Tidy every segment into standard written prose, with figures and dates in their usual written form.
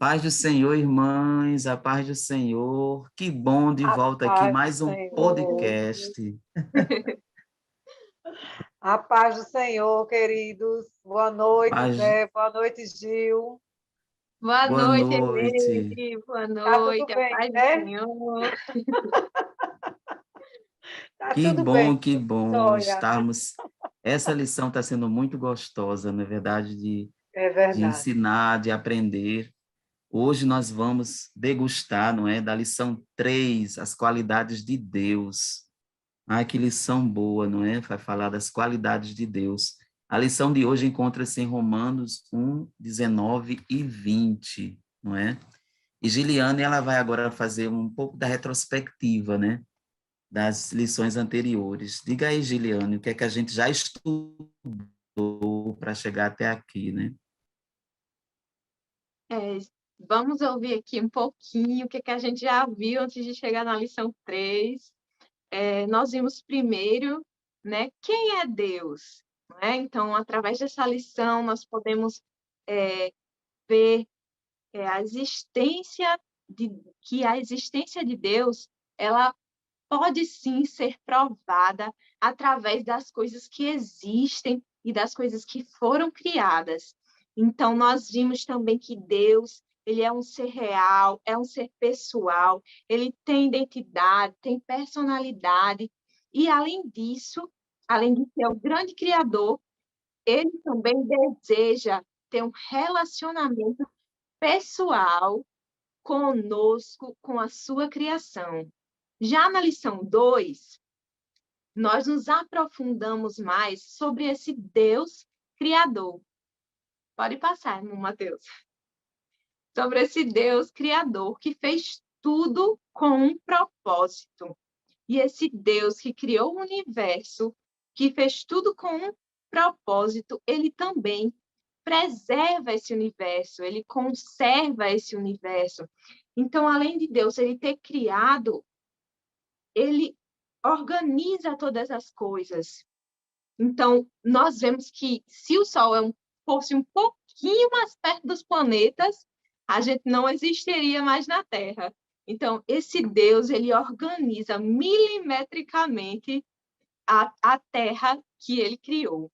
Paz do Senhor, irmãs, a paz do Senhor. Que bom de A volta aqui, paz do mais um Senhor. podcast. A paz do Senhor, queridos. Boa noite, Paz, Zé. Boa noite, Gil. Boa boa noite, noite. Eliane. Boa Tá tudo noite, a bem, paz do né? Senhor. Tá tudo bem, Que bom Joia. estarmos. Essa lição está sendo muito gostosa, na verdade, É de verdade. ensinar, de aprender. Hoje nós vamos degustar, não é, da lição 3, as qualidades de Deus. Ai, que lição boa, não é? Vai falar das qualidades de Deus. A lição de hoje encontra-se em Romanos 1, 19 e 20, não é? E Giliane, ela vai agora fazer um pouco da retrospectiva, né? Das lições anteriores. Diga aí, Giliane, o que é que a gente já estudou para chegar até aqui, né? É, vamos ouvir aqui um pouquinho o que a gente já viu antes de chegar na lição 3. Nós vimos primeiro, né, quem é Deus, não é? Então, através dessa lição, nós podemos ver a existência que a existência de Deus, ela pode sim ser provada através das coisas que existem e das coisas que foram criadas. Então, nós vimos também que Deus, ele é um ser real, é um ser pessoal, ele tem identidade, tem personalidade, e além disso, além de ser o grande criador, ele também deseja ter um relacionamento pessoal conosco, com a sua criação. Já na lição 2, nós nos aprofundamos mais sobre esse Deus criador. Pode passar, irmão Mateus. Sobre esse Deus criador que fez tudo com um propósito. E esse Deus que criou o universo, que fez tudo com um propósito, ele também preserva esse universo, ele conserva esse universo. Então, além de Deus ele ter criado, ele organiza todas as coisas. Então, nós vemos que se o Sol fosse um pouquinho mais perto dos planetas, a gente não existiria mais na Terra. Então, esse Deus, ele organiza milimetricamente a Terra que ele criou.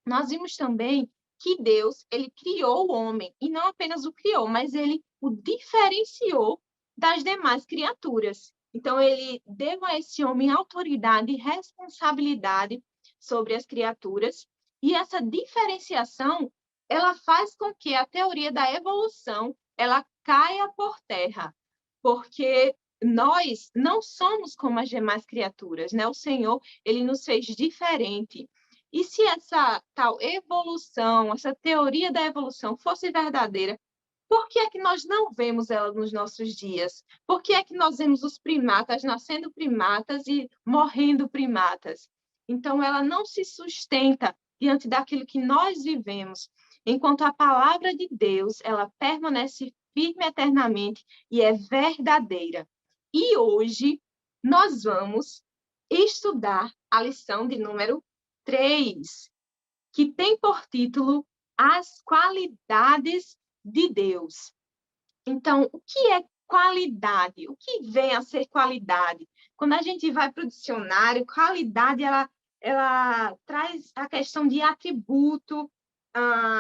Nós vimos também que Deus, ele criou o homem, e não apenas o criou, mas ele o diferenciou das demais criaturas. Então, ele deu a esse homem autoridade e responsabilidade sobre as criaturas, e essa diferenciação, ela faz com que a teoria da evolução, ela caia por terra, porque nós não somos como as demais criaturas, né? O Senhor, ele nos fez diferente. E se essa tal evolução, essa teoria da evolução fosse verdadeira, por que é que nós não vemos ela nos nossos dias? Por que é que nós vemos os primatas nascendo primatas e morrendo primatas? Então, ela não se sustenta diante daquilo que nós vivemos, enquanto a palavra de Deus, ela permanece firme eternamente e é verdadeira. E hoje nós vamos estudar a lição de número 3, que tem por título As Qualidades de Deus. Então, o que é qualidade? O que vem a ser qualidade? Quando a gente vai para o dicionário, qualidade, ela traz a questão de atributo,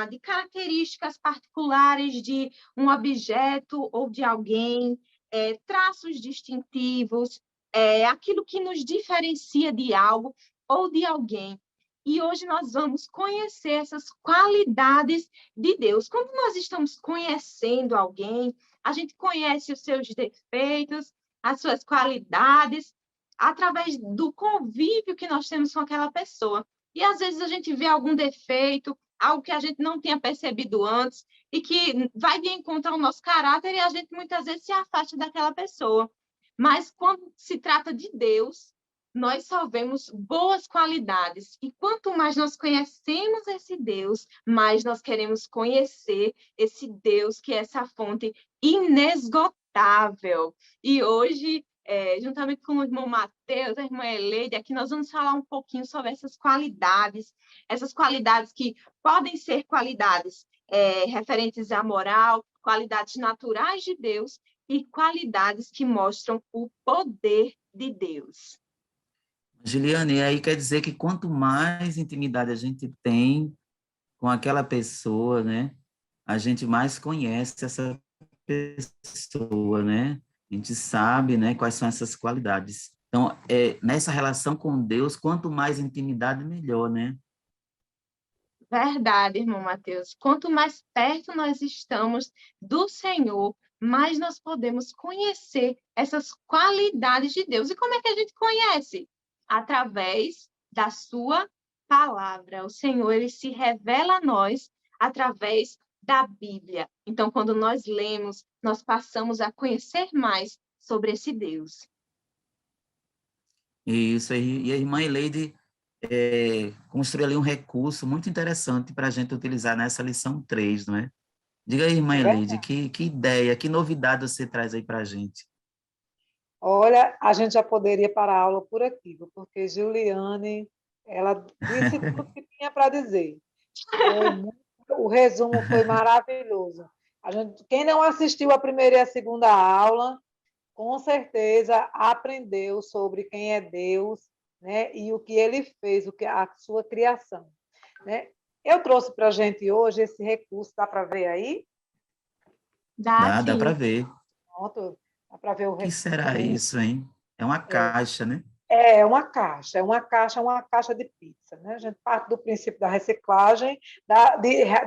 de características particulares de um objeto ou de alguém, traços distintivos, aquilo que nos diferencia de algo ou de alguém. E hoje nós vamos conhecer essas qualidades de Deus. Quando nós estamos conhecendo alguém, a gente conhece os seus defeitos, as suas qualidades, através do convívio que nós temos com aquela pessoa. E às vezes a gente vê algum defeito, algo que a gente não tinha percebido antes, e que vai de encontro ao nosso caráter, e a gente muitas vezes se afasta daquela pessoa. Mas quando se trata de Deus, nós só vemos boas qualidades. E quanto mais nós conhecemos esse Deus, mais nós queremos conhecer esse Deus que é essa fonte inesgotável. E hoje, juntamente com o irmão Mateus, a irmã Eleide, aqui nós vamos falar um pouquinho sobre essas qualidades que podem ser qualidades referentes à moral, qualidades naturais de Deus e qualidades que mostram o poder de Deus. Juliane, e aí quer dizer que quanto mais intimidade a gente tem com aquela pessoa, né, a gente mais conhece essa pessoa, né? A gente sabe, né, quais são essas qualidades. Então, nessa relação com Deus, quanto mais intimidade, melhor, né? Verdade, irmão Mateus. Quanto mais perto nós estamos do Senhor, mais nós podemos conhecer essas qualidades de Deus. E como é que a gente conhece? Através da sua palavra. O Senhor, ele se revela a nós através da Bíblia. Então, quando nós lemos, nós passamos a conhecer mais sobre esse Deus. Isso aí. E a irmã Eleide construiu ali um recurso muito interessante para a gente utilizar nessa lição 3, não é? Diga aí, irmã É Eleide, verdade. que ideia, que novidade você traz aí para a gente? Olha, a gente já poderia parar a aula por aqui, viu? Porque Juliane, ela disse tudo que tinha para dizer. O resumo foi maravilhoso. Quem não assistiu a primeira e a segunda aula, com certeza aprendeu sobre quem é Deus, né? E o que ele fez, a sua criação, né? Eu trouxe para a gente hoje esse recurso, dá para ver aí? Dá Dá para sim. ver. Pronto, dá para ver O que será isso, hein? É uma caixa, né? é uma caixa de pizza, né? A gente parte do princípio da reciclagem,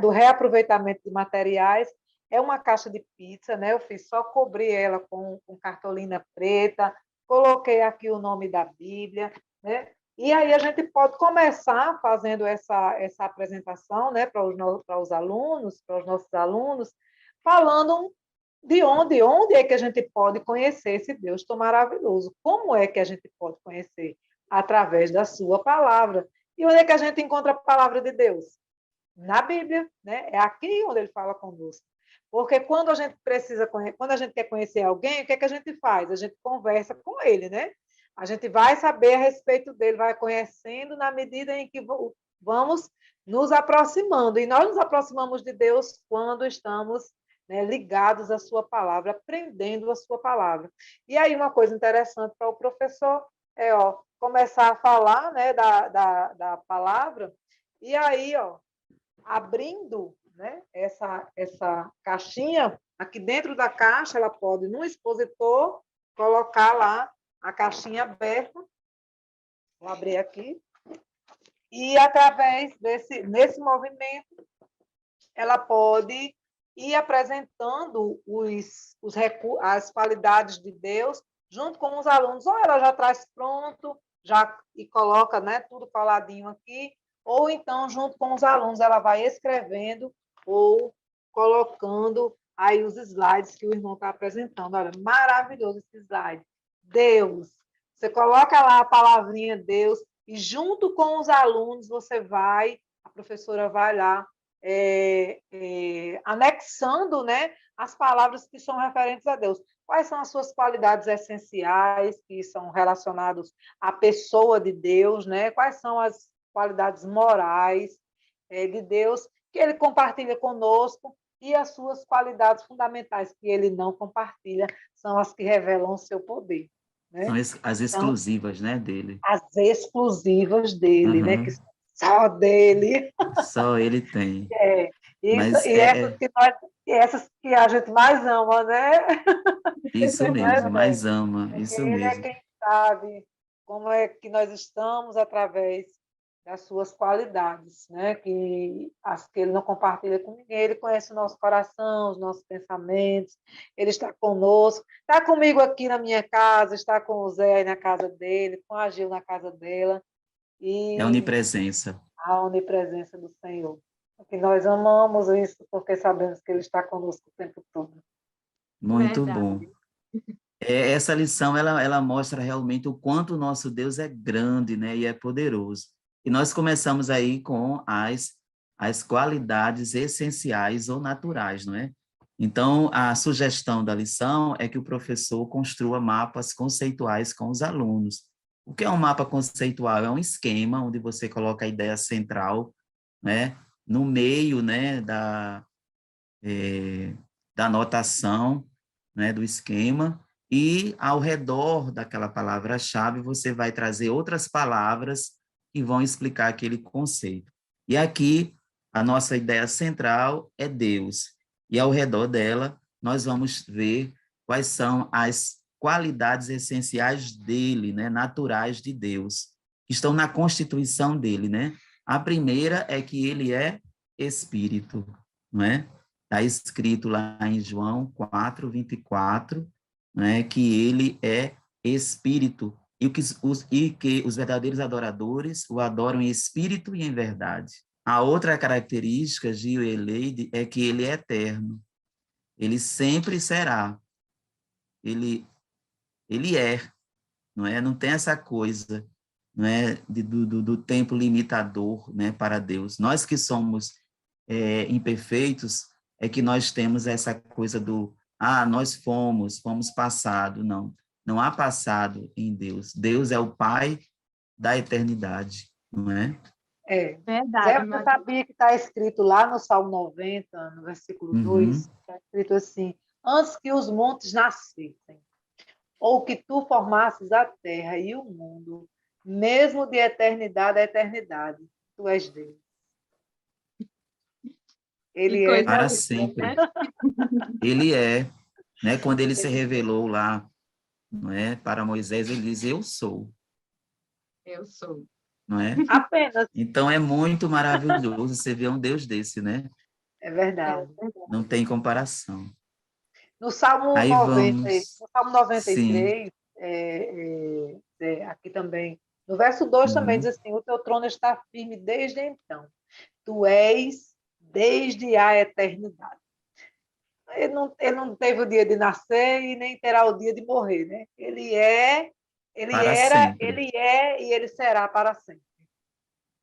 do reaproveitamento de materiais. É uma caixa de pizza, né? Eu fiz só cobrir ela com cartolina preta, coloquei aqui o nome da Bíblia, né? E aí a gente pode começar fazendo essa apresentação, né, para os alunos, para os nossos alunos, falando onde é que a gente pode conhecer esse Deus tão maravilhoso? Como é que a gente pode conhecer? Através da sua palavra. E onde é que a gente encontra a palavra de Deus? Na Bíblia, né? É aqui onde ele fala conosco. Porque quando a gente quer conhecer alguém, o que é que a gente faz? A gente conversa com ele, né? A gente vai saber a respeito dele, vai conhecendo na medida em que vamos nos aproximando. E nós nos aproximamos de Deus quando estamos, né, ligados à sua palavra, aprendendo a sua palavra. E aí uma coisa interessante para o professor é, começar a falar, né, da palavra, e aí, abrindo, né, essa caixinha, aqui dentro da caixa, ela pode, no expositor, colocar lá a caixinha aberta. Vou abrir aqui. E, através nesse movimento, ela pode ir apresentando as qualidades de Deus junto com os alunos. Ou ela já traz pronto, e coloca, né, tudo coladinho aqui, ou então, junto com os alunos, ela vai escrevendo ou colocando aí os slides que o irmão está apresentando. Olha, maravilhoso esse slide. Deus. Você coloca lá a palavrinha Deus e, junto com os alunos, a professora vai lá anexando, né, as palavras que são referentes a Deus. Quais são as suas qualidades essenciais que são relacionadas à pessoa de Deus, né? Quais são as qualidades morais de Deus que ele compartilha conosco, e as suas qualidades fundamentais que ele não compartilha são as que revelam o seu poder, São né? as Então, exclusivas, né, dele. as exclusivas dele, né? Que Uhum. são só dele. Só ele tem. É, isso, Mas e essas que a gente mais ama, né? isso Não é, mesmo, mais velho? ama, Porque isso ele é mesmo. quem sabe como é que nós estamos através das suas qualidades, né? As que ele não compartilha com ninguém. Ele conhece o nosso coração, os nossos pensamentos, ele está conosco, está comigo aqui na minha casa, está com o Zé aí na casa dele, com a Gil na casa dela, É a e onipresença. a onipresença do Senhor. Que nós amamos isso porque sabemos que ele está conosco o tempo todo. Muito bom. Verdade. Essa lição, ela mostra realmente o quanto o nosso Deus é grande, né, e é poderoso. E nós começamos aí com as qualidades essenciais ou naturais, não é? Então, a sugestão da lição é que o professor construa mapas conceituais com os alunos. O que é um mapa conceitual? É um esquema onde você coloca a ideia central, né, no meio, né, da notação, né, do esquema, e ao redor daquela palavra-chave você vai trazer outras palavras que vão explicar aquele conceito. E aqui a nossa ideia central é Deus, e ao redor dela nós vamos ver quais são as qualidades essenciais dele, né, naturais de Deus, que estão na constituição dele, né? A primeira é que ele é espírito, não é? Está escrito lá em João 4:24, né, que ele é espírito, e que os verdadeiros adoradores o adoram em espírito e em verdade. A outra característica, Gil e Eleide, é que ele é eterno. Ele sempre será. Ele é, não é? Não tem essa coisa, não é, do tempo limitador, né, para Deus. Nós que somos imperfeitos, é que nós temos essa coisa nós fomos passado. Não, não há passado em Deus. Deus é o Pai da eternidade, não é? Zé, Verdade, você mas sabia que está escrito lá no Salmo 90, no versículo 2, Uhum. está escrito assim: antes que os montes nascessem, ou que tu formasses a terra e o mundo, mesmo de eternidade a eternidade, tu és Deus. que Ele é coisa Para linda, né? sempre. Ele é, né? Quando ele se revelou lá, não é, para Moisés, ele diz: eu sou, Eu sou. não é? apenas, Então é muito maravilhoso você ver um Deus desse, né? é É verdade. Não verdade. tem comparação. No Salmo Aí 90, vamos, no Salmo sim, 93, aqui também, no verso 2 também diz uhum, assim: o teu trono está firme desde então, tu és desde a eternidade. Ele não teve o dia de nascer e nem terá o dia de morrer, né? Ele para era, sempre. ele é e ele será para sempre.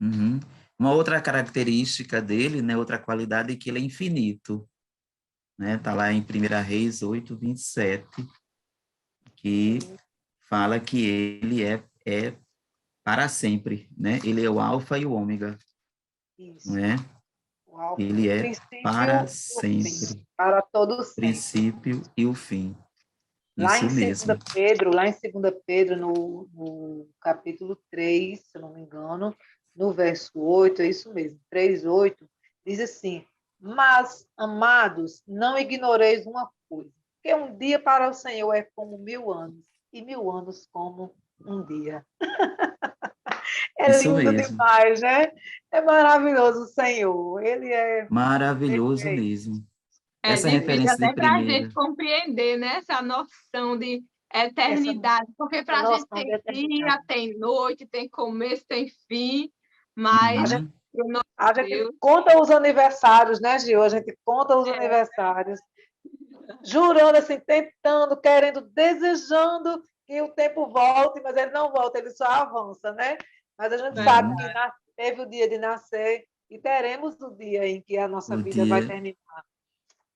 Uhum. Uma outra característica dele, né, outra qualidade é que ele é infinito, né? Tá lá em 1 Reis 8:27, que Sim, fala que ele é para sempre, né? Ele é o alfa e o ômega, não isso. é? O Ele é para princípio e o fim, sempre, para todo sempre. princípio e o fim. Lá em Isso 2 mesmo. Pedro, no capítulo 3, se eu não me engano, no verso 8, é isso mesmo, 3:8, diz assim: mas, amados, não ignoreis uma coisa, que um dia para o Senhor é como 1.000 anos, e 1.000 anos como um dia. É Isso lindo mesmo. demais, né? É maravilhoso o Senhor. Ele é Maravilhoso perfeito. mesmo. É Essa difícil referência de até para a gente primeira. compreender, né, essa noção de Essa, eternidade, porque essa para a gente noção de tem dia, eternidade. tem noite, tem começo, tem fim, A mas gente Uhum. o nosso A gente Deus conta os aniversários, né, Gil? A gente conta os é aniversários, jurando, assim, tentando, querendo, desejando que o tempo volte, mas ele não volta, ele só avança, né? Mas a gente sabe Uhum. que verdade. teve o dia de nascer e teremos o dia em que a nossa O vida vai dia, terminar.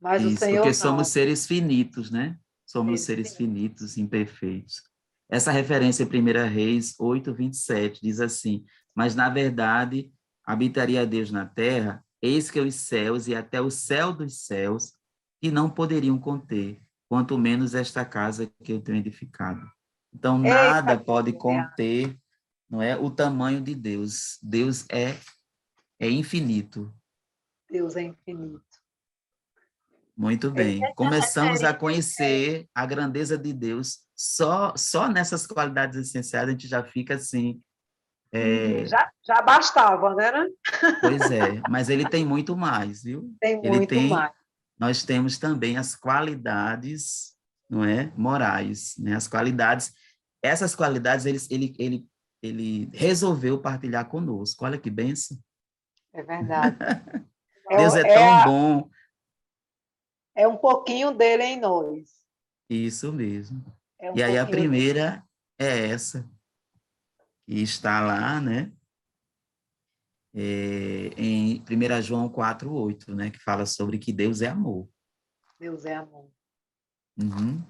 Mas o isso, porque Senhor somos não. seres finitos, né? Somos Seres seres finitos. finitos, imperfeitos. Essa referência em 1 Reis 8:27 diz assim: mas na verdade habitaria Deus na terra, eis que os céus e até o céu dos céus, que não poderiam conter, quanto menos esta casa que eu tenho edificado. Então Eita, nada pode glória! conter, não é, o tamanho de Deus. Deus é infinito. Deus é infinito. Muito É, bem. Essa Começamos a referência, conhecer a grandeza de Deus. Só nessas qualidades essenciais a gente já fica assim. É, já bastava, né? pois é, mas ele tem muito mais, viu? Tem Ele muito tem, mais. nós temos também as qualidades, não é, morais, né? As qualidades, essas qualidades ele resolveu partilhar conosco. Olha que bênção. É verdade. Deus é É, é, tão a- bom. é um pouquinho dele em nós. Isso mesmo. É um E aí a pouquinho dele. primeira é essa que está lá, né? Em 1 João 4:8, né? Que fala sobre que Deus é amor. Deus é amor. Uhum.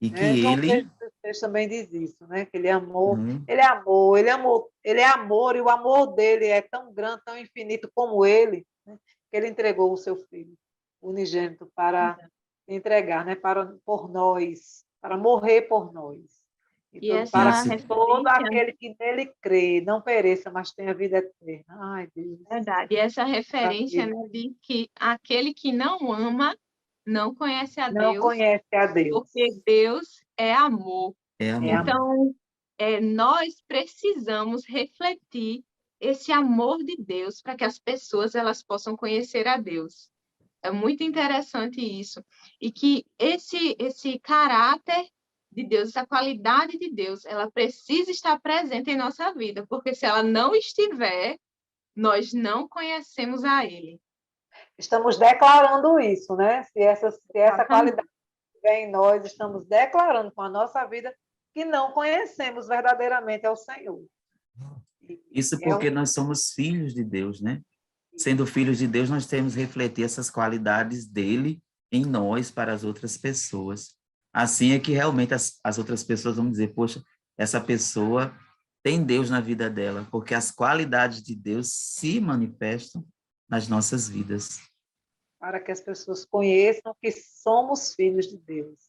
E que Né? João ele, 3,16 também diz isso, né? Que ele é amor, uhum, ele é amor, ele é amor, ele é amor, e o amor dele é tão grande, tão infinito como ele, né? Que ele entregou o seu filho unigênito para entregar, né, por nós, para morrer por nós. E essa Para Isso, que todo referência, aquele que nele crê não pereça, mas tenha vida eterna. Ai, Deus, verdade, e essa referência, maravilha. né, de que aquele que não ama não conhece a Não Deus, conhece a Deus. porque Deus é amor. é É amor. amor. Então, nós precisamos refletir esse amor de Deus para que as pessoas elas possam conhecer a Deus. É muito interessante isso. E que esse caráter de Deus, essa qualidade de Deus, ela precisa estar presente em nossa vida, porque se ela não estiver, nós não conhecemos a Ele. Estamos declarando isso, né? Se essa Exatamente. qualidade vem em nós, estamos declarando com a nossa vida que não conhecemos verdadeiramente ao Senhor. Isso É um porque nós somos filhos de Deus, né? Sendo filhos de Deus, nós temos que refletir essas qualidades dele em nós para as outras pessoas. Assim é que realmente as outras pessoas vão dizer, poxa, essa pessoa tem Deus na vida dela, porque as qualidades de Deus se manifestam nas nossas vidas. para que as pessoas conheçam que somos filhos de Deus.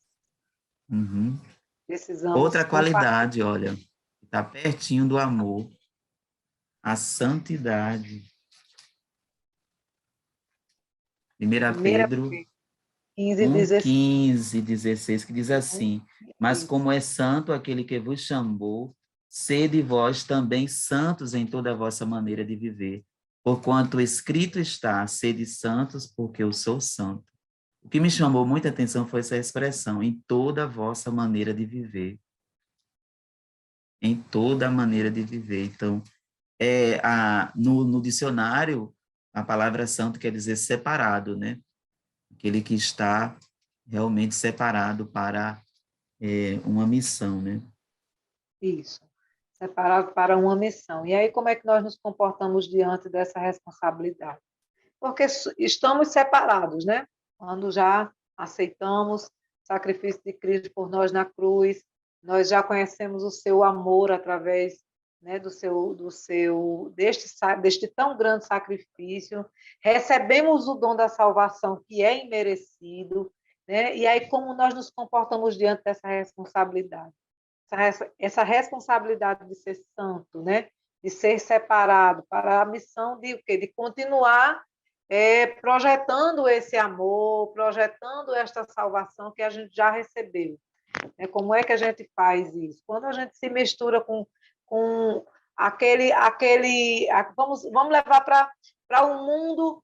Uhum. Precisamos Outra compartilhar. qualidade, olha, está pertinho do amor, a santidade. 1 1 Pedro 15, 1, 16. 15, 16, que diz assim: Mas como é santo aquele que vos chamou, sede vós também santos em toda a vossa maneira de viver. Porquanto escrito está: sede santos, porque eu sou santo. O que me chamou muita atenção foi essa expressão, em toda a vossa maneira de viver. Em toda a maneira de viver. Então, no dicionário, a palavra santo quer dizer separado, né? Aquele que está realmente separado para uma missão, né? Isso. Separado para uma missão. E aí, como é que nós nos comportamos diante dessa responsabilidade? Porque estamos separados, né? Quando já aceitamos o sacrifício de Cristo por nós na cruz, nós já conhecemos o seu amor através, né, deste tão grande sacrifício, recebemos o dom da salvação que é imerecido, né? E aí como nós nos comportamos diante dessa responsabilidade? Essa responsabilidade de ser santo, né? De ser separado para a missão de o quê? De continuar projetando esse amor, projetando esta salvação que a gente já recebeu. Como é que a gente faz isso? Quando a gente se mistura com vamos levar para o mundo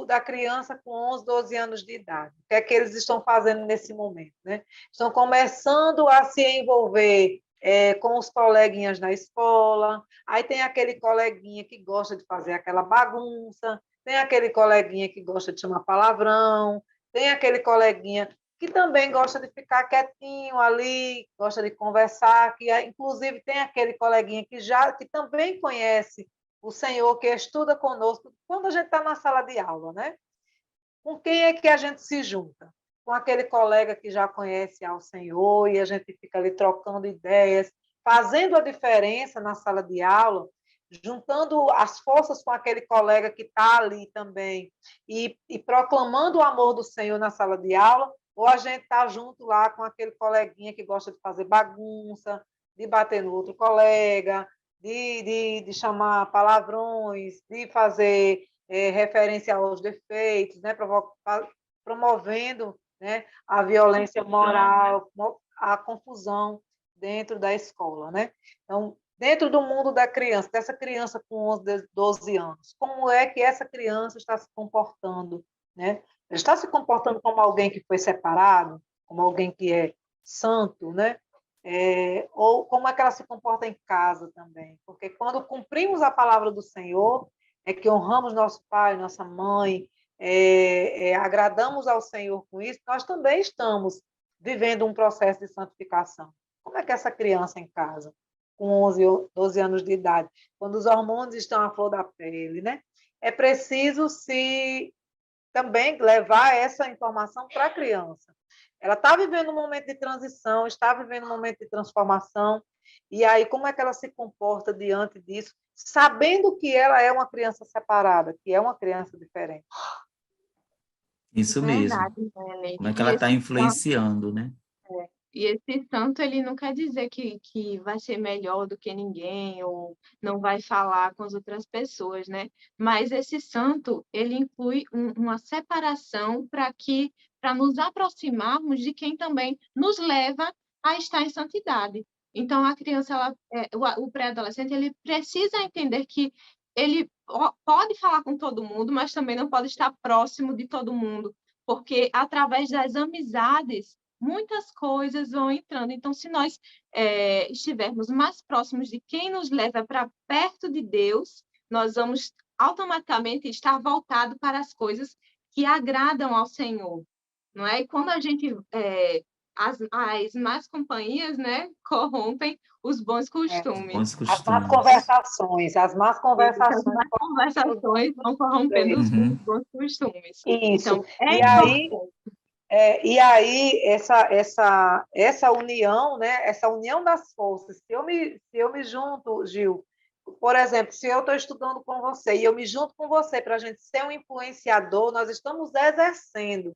da criança com 11, 12 anos de idade. O que é que eles estão fazendo nesse momento? Né? Estão começando a se envolver com os coleguinhas na escola, aí tem aquele coleguinha que gosta de fazer aquela bagunça, tem aquele coleguinha que gosta de chamar palavrão, tem aquele coleguinha que também gosta de ficar quietinho ali, gosta de conversar, que inclusive tem aquele coleguinha que também conhece o Senhor, que estuda conosco, quando a gente está na sala de aula, né? Com quem é que a gente se junta? Com aquele colega que já conhece ao Senhor e a gente fica ali trocando ideias, fazendo a diferença na sala de aula, juntando as forças com aquele colega que está ali também e proclamando o amor do Senhor na sala de aula, ou a gente está junto lá com aquele coleguinha que gosta de fazer bagunça, de bater no outro colega, de chamar palavrões, de fazer referência aos defeitos, né, promovendo, né, a violência moral, a confusão dentro da escola. Né? Então, dentro do mundo da criança, dessa criança com 11, 12 anos, como é que essa criança está se comportando? Né? Ela está se comportando como alguém que foi separado, como alguém que é santo, né? Ou como é que ela se comporta em casa também? Porque quando cumprimos a palavra do Senhor, é que honramos nosso pai, nossa mãe, agradamos ao Senhor com isso, nós também estamos vivendo um processo de santificação. Como é que essa criança em casa, com 11 ou 12 anos de idade, quando os hormônios estão à flor da pele, né? É preciso se também levar essa informação para a criança. Ela está vivendo um momento de transição, está vivendo um momento de transformação, e aí como é que ela se comporta diante disso, sabendo que ela é uma criança separada, que é uma criança diferente. Isso mesmo. Verdade, né, Como é Neide? que ela está influenciando, né? E esse santo, ele não quer dizer que vai ser melhor do que ninguém ou não vai falar com as outras pessoas, né? Mas esse santo, ele inclui uma separação para nos aproximarmos de quem também nos leva a estar em santidade. Então, a criança, o pré-adolescente, ele precisa entender que ele pode falar com todo mundo, mas também não pode estar próximo de todo mundo, porque através das amizades muitas coisas vão entrando. Então, se nós estivermos mais próximos de quem nos leva para perto de Deus, nós vamos automaticamente estar voltado para as coisas que agradam ao Senhor, não é? E quando a gente as más companhias, né, corrompem os bons É. Os costumes. bons costumes. As más E essas conversações más corrompem os bons conversações vão corrompendo costumes. os Uhum. bons costumes. Isso. Então, é E aí, importante. essa união, né? Essa união das forças. Se eu me junto, Gil, por exemplo, se eu estou estudando com você e eu me junto com você para a gente ser um influenciador, nós estamos exercendo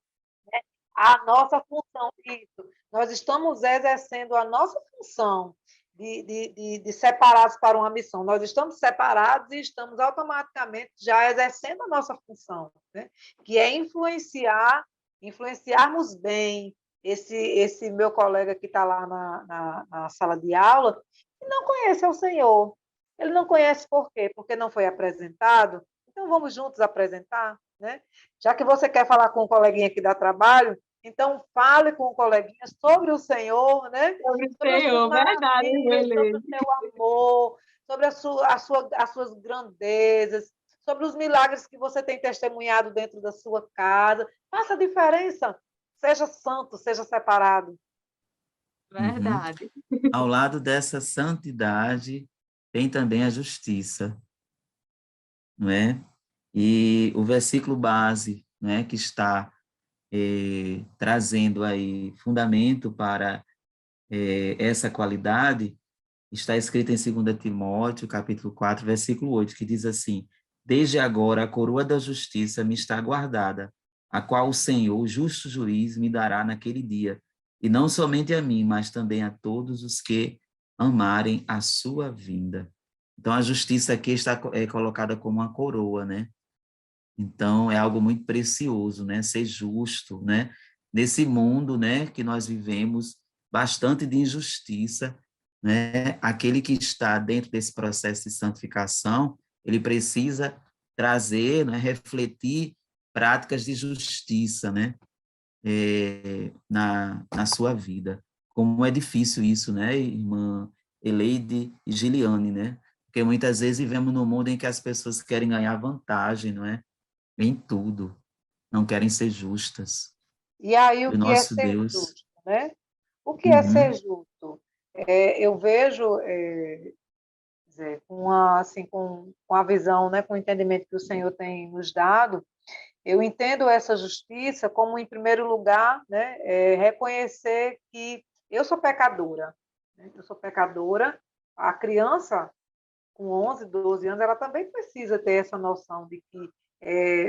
a nossa função. Isso. Nós estamos exercendo a nossa função de separados para uma missão. Nós estamos separados e estamos automaticamente já exercendo a nossa função, né? Que é influenciarmos bem esse meu colega que está lá na sala de aula, que não conhece o Senhor. Ele não conhece por quê? Porque não foi apresentado. Então, vamos juntos apresentar, né? Já que você quer falar com um coleguinha que dá trabalho, então fale com o coleguinha sobre o Senhor, né? Sobre o Sobre as suas Senhor, verdade, maravilhas, sobre o Helene. seu amor, sobre as suas grandezas, sobre os milagres que você tem testemunhado dentro da sua casa. Faça a diferença. Seja santo, seja separado. Uhum. Verdade. Ao lado dessa santidade, tem também a justiça, não é? E o versículo base, né, que está trazendo aí fundamento para essa qualidade, está escrito em 2 Timóteo, capítulo 4, versículo 8, que diz assim: Desde agora a coroa da justiça me está guardada, a qual o Senhor, o justo juiz, me dará naquele dia, e não somente a mim, mas também a todos os que amarem a sua vinda. Então, a justiça aqui está colocada como uma coroa, né? Então, é algo muito precioso, né? Ser justo, né? Nesse mundo, né, que nós vivemos, bastante de injustiça, né? Aquele que está dentro desse processo de santificação, ele precisa trazer, né, refletir práticas de justiça, né? Na sua vida. Como é difícil isso, né, irmã Eleide e Giliane, né? Porque muitas vezes vivemos num mundo em que as pessoas querem ganhar vantagem, não é? Em tudo, não querem ser justas. E aí, E o o que é nosso ser Deus, justo, né? O que é ser uhum, justo? Eu vejo, Zé, com a visão, né, com o entendimento que o Senhor tem nos dado, eu entendo essa justiça como, em primeiro lugar, né, reconhecer que eu sou pecadora. Né? Eu sou pecadora. A criança, com 11, 12 anos, ela também precisa ter essa noção de que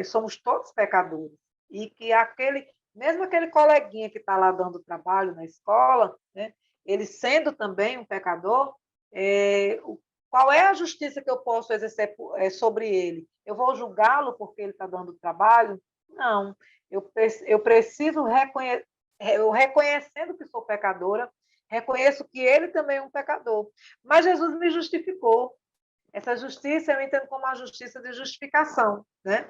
somos todos pecadores. E que mesmo aquele coleguinha que está lá dando trabalho na escola, né, ele sendo também um pecador, é, qual é a justiça que eu posso exercer sobre ele? Eu vou julgá-lo porque ele está dando trabalho? Não. Eu preciso eu reconhecendo que sou pecadora, reconheço que ele também é um pecador. Mas Jesus me justificou. Essa justiça eu entendo como a justiça de justificação. Né?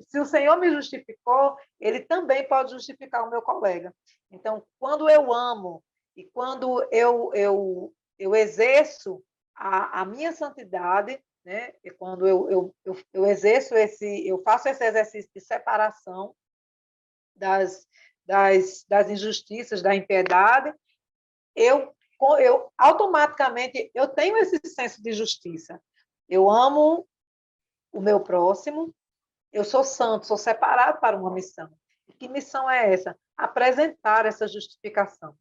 Se o Senhor me justificou, ele também pode justificar o meu colega. Então, quando eu amo e quando eu exerço a minha santidade, né? E quando eu exerço eu faço esse exercício de separação das injustiças, da impiedade, eu automaticamente eu tenho esse senso de justiça. Eu amo o meu próximo, eu sou santo, sou separado para uma missão. E que missão é essa? Apresentar essa justificação.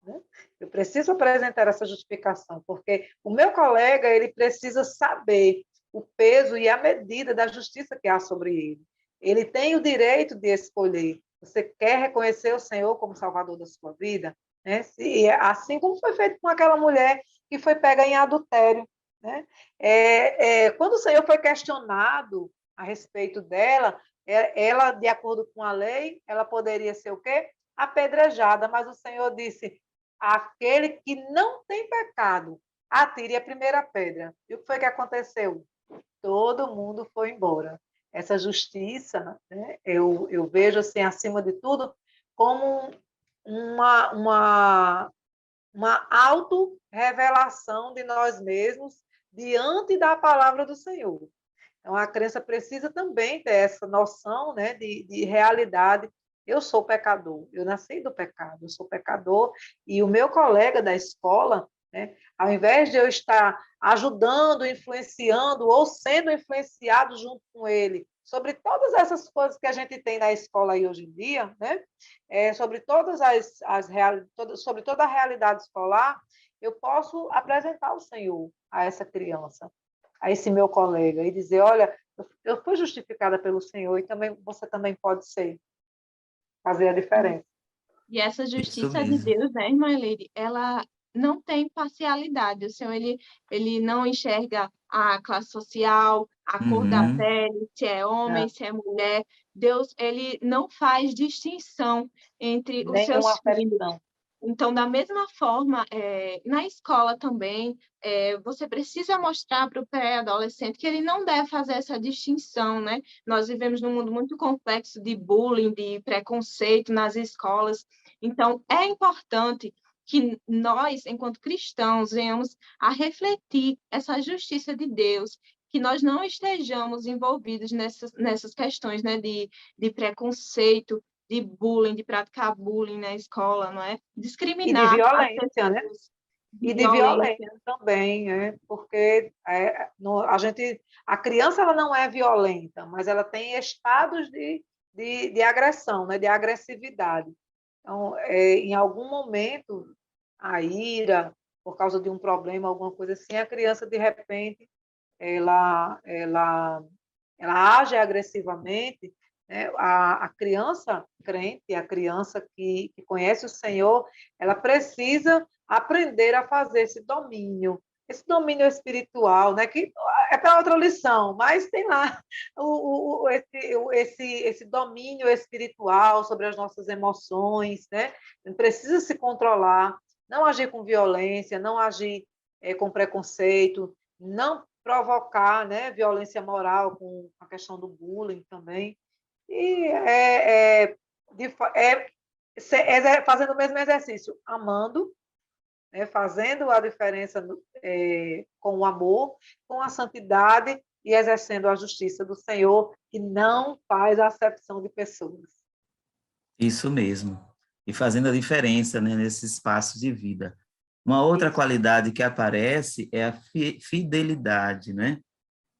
Né? Eu preciso apresentar essa justificação, porque o meu colega ele precisa saber o peso e a medida da justiça que há sobre ele. Ele tem o direito de escolher. Você quer reconhecer o Senhor como Salvador da sua vida? Né? Assim como foi feito com aquela mulher que foi pega em adultério. Né? Quando o Senhor foi questionado a respeito dela, ela, de acordo com a lei, ela poderia ser o quê? Apedrejada, mas o Senhor disse, aquele que não tem pecado, atire a primeira pedra. E o que foi que aconteceu? Todo mundo foi embora. Essa justiça, né, eu vejo, assim, acima de tudo, como uma auto-revelação de nós mesmos diante da palavra do Senhor. Então, a crença precisa também ter essa noção, né, de realidade. Eu sou pecador, eu nasci do pecado, eu sou pecador, e o meu colega da escola, né, ao invés de eu estar ajudando, influenciando ou sendo influenciado junto com ele sobre todas essas coisas que a gente tem na escola aí hoje em dia, né, sobre todas sobre toda a realidade escolar, eu posso apresentar o Senhor a essa criança, a esse meu colega, e dizer, olha, eu fui justificada pelo Senhor e também você também pode ser, fazer a diferença. E essa Isso justiça de mesmo. Deus, né, irmã Leire, ela não tem parcialidade. O Senhor, ele não enxerga a classe social, a cor da Uhum. pele, se é homem, Não, se é mulher. Deus, ele não faz distinção entre os nenhuma seus filhos. afecção. Então, da mesma forma, na escola também, você precisa mostrar para o pré-adolescente que ele não deve fazer essa distinção, né? Nós vivemos num mundo muito complexo de bullying, de preconceito nas escolas. Então, é importante que nós, enquanto cristãos, venhamos a refletir essa justiça de Deus, que nós não estejamos envolvidos nessas questões, né, de preconceito, de bullying, de praticar bullying na escola, não é? E de Discriminar as violência, né? pessoas, de E de violência violência. também, né? Porque a criança ela não é violenta, mas ela tem estados de agressão, né? De agressividade. Então, em algum momento, a ira, por causa de um problema, alguma coisa assim, a criança, de repente, ela age agressivamente, né? A criança crente, a criança que conhece o Senhor, ela precisa aprender a fazer esse domínio espiritual, né? Que é para outra lição, mas tem lá esse domínio espiritual sobre as nossas emoções, né? Precisa se controlar, não agir com violência, não agir com preconceito, não provocar, né, violência moral com a questão do bullying também. E fazendo o mesmo exercício, amando, né, fazendo a diferença com o amor, com a santidade e exercendo a justiça do Senhor, que não faz acepção de pessoas. Isso mesmo. E fazendo a diferença, né, nesse espaço de vida. Uma outra Isso. qualidade que aparece é a fidelidade, né?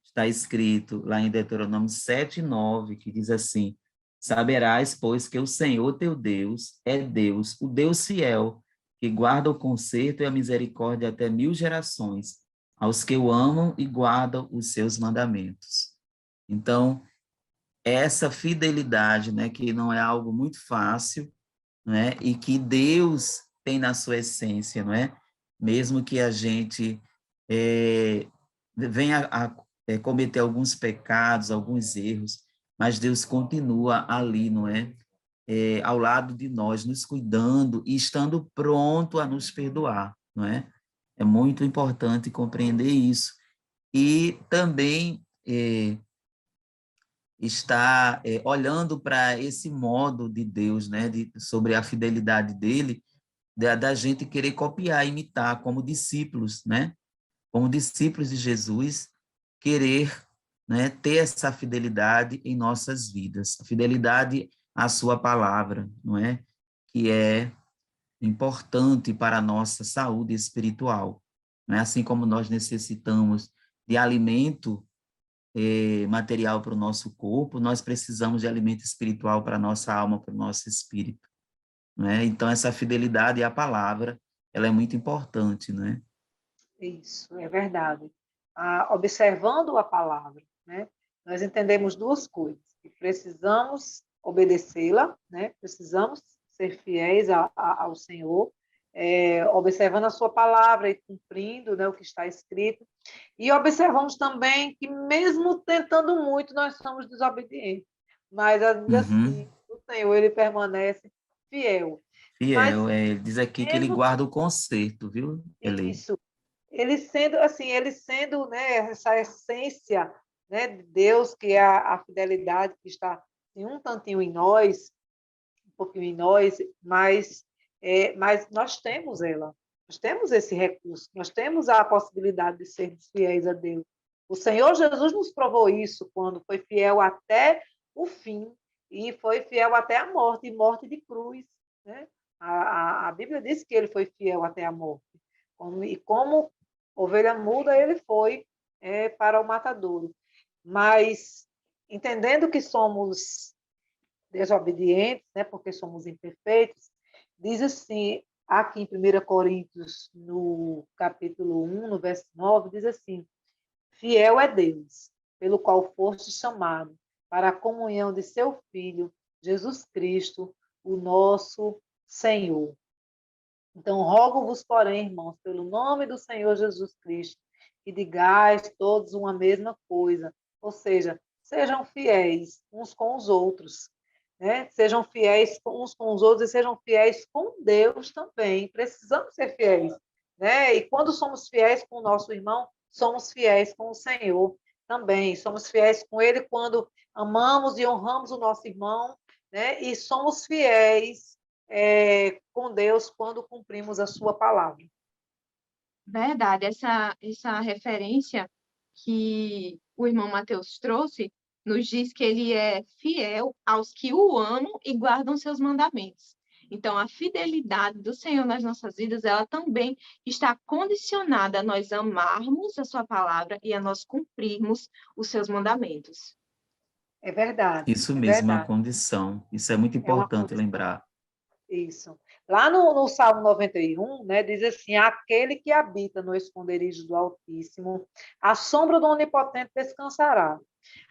Está escrito lá em Deuteronômio 7:9, que diz assim: Saberás, pois, que o Senhor teu Deus é Deus, o Deus fiel, que guarda o conserto e a misericórdia até 1000 gerações, aos que o amam e guardam os seus mandamentos. Então, essa fidelidade, né, que não é algo muito fácil, né, e que Deus tem na sua essência, não é? Mesmo que a gente venha a cometer alguns pecados, alguns erros, mas Deus continua ali, não é? Ao lado de nós, nos cuidando e estando pronto a nos perdoar, não é? É muito importante compreender isso. E também está olhando para esse modo de Deus, né, sobre a fidelidade dele, da gente querer copiar, imitar como discípulos, né, como discípulos de Jesus, querer, né, ter essa fidelidade em nossas vidas, a fidelidade à sua palavra, não é, que é importante para a nossa saúde espiritual, não é? Assim como nós necessitamos de alimento material para o nosso corpo, nós precisamos de alimento espiritual para a nossa alma, para o nosso espírito, né? Então, essa fidelidade à palavra, ela é muito importante, né? Isso, é verdade. Observando a palavra, né, nós entendemos duas coisas. e precisamos obedecê-la, né? Precisamos ser fiéis ao Senhor, observando a sua palavra e cumprindo, né, o que está escrito. E observamos também que, mesmo tentando muito, nós somos desobedientes. Mas, ainda Uhum. assim, o Senhor, ele permanece fiel. Mas, Fiel, ele diz aqui que ele sendo guarda o conserto, viu, Eli? isso, ele sendo, assim, né, essa essência, né, de Deus, que é a fidelidade que está em um tantinho em nós, um pouquinho em nós, mas nós temos ela. Nós temos esse recurso, nós temos a possibilidade de sermos fiéis a Deus. O Senhor Jesus nos provou isso quando foi fiel até o fim e foi fiel até a morte, e morte de cruz, né? A Bíblia diz que ele foi fiel até a morte. E como ovelha muda, ele foi para o matadouro. Mas, entendendo que somos desobedientes, né, porque somos imperfeitos, diz assim, aqui em 1 Coríntios, no capítulo 1, no verso 9, diz assim: fiel é Deus, pelo qual foste chamado para a comunhão de seu Filho, Jesus Cristo, o nosso Senhor. Então, rogo-vos, porém, irmãos, pelo nome do Senhor Jesus Cristo, que digais todos uma mesma coisa, ou seja, sejam fiéis uns com os outros, né? Sejam fiéis uns com os outros e sejam fiéis com Deus também. Precisamos ser fiéis, né? E quando somos fiéis com o nosso irmão, somos fiéis com o Senhor também. Somos fiéis com Ele quando amamos e honramos o nosso irmão, né? E somos fiéis com Deus quando cumprimos a sua palavra. Verdade, essa referência que o irmão Mateus trouxe nos diz que ele é fiel aos que o amam e guardam seus mandamentos. Então, a fidelidade do Senhor nas nossas vidas, ela também está condicionada a nós amarmos a sua palavra e a nós cumprirmos os seus mandamentos. É verdade, Isso é mesmo, é uma verdade. condição. Isso é muito É uma importante condição. lembrar. Isso. Lá no Salmo 91, né, diz assim: aquele que habita no esconderijo do Altíssimo, a sombra do Onipotente descansará.